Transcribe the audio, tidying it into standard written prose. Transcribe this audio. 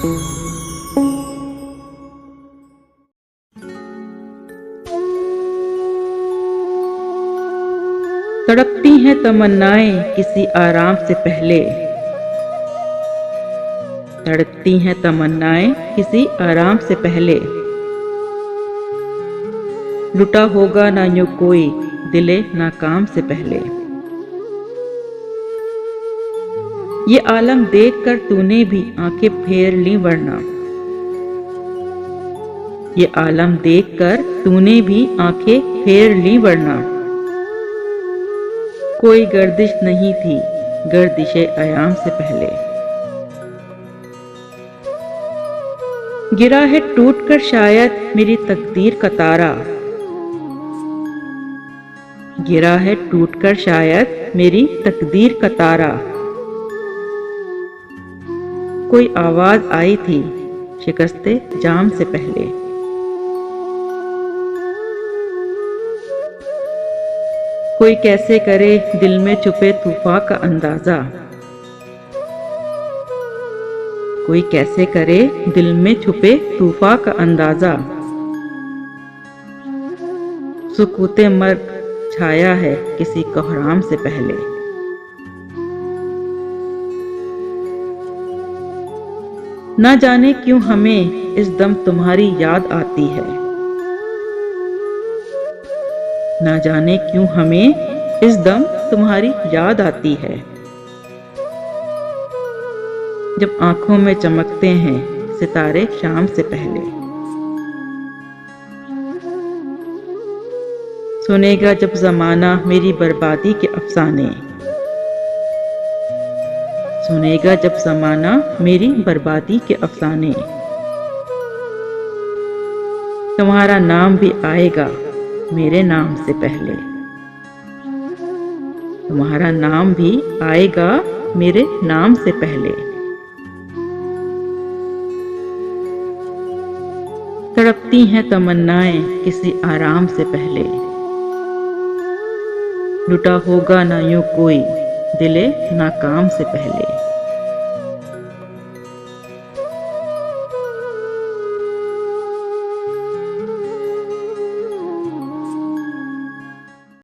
तड़पती हैं तमन्नाएं किसी आराम से पहले। तड़पती हैं तमन्नाएं किसी आराम से पहले। लुटा होगा ना यूं कोई दिले नाकाम से पहले। ये आलम देखकर तूने भी आंखें फेर ली वरना। ये आलम देखकर तूने भी आंखें फेर ली वरना। कोई गर्दिश नहीं थी गर्दिशे अयाम से पहले। गिरा है टूटकर शायद मेरी तकदीर का तारा। गिरा है टूटकर शायद मेरी तकदीर का तारा। कोई आवाज आई थी शिकस्ते जाम से पहले। कोई कैसे करे दिल में छुपे तूफान का अंदाजा। कोई कैसे करे दिल में छुपे तूफान का अंदाजा। सुकूते मर्ग छाया है किसी कोहराम से पहले। ना जाने क्यों हमें इस दम तुम्हारी याद आती है। ना जाने क्यों हमें इस दम तुम्हारी याद आती है। जब आंखों में चमकते हैं सितारे शाम से पहले। सुनेगा जब जमाना मेरी बर्बादी के अफसाने। सुनेगा जब जमाना मेरी बर्बादी के अफसाने। तुम्हारा नाम भी आएगा मेरे नाम से पहले। तुम्हारा नाम भी आएगा मेरे नाम से पहले। तड़पती हैं तमन्नाएं किसी आराम से पहले। लुटा होगा ना यूं कोई दिले नाकाम से पहले।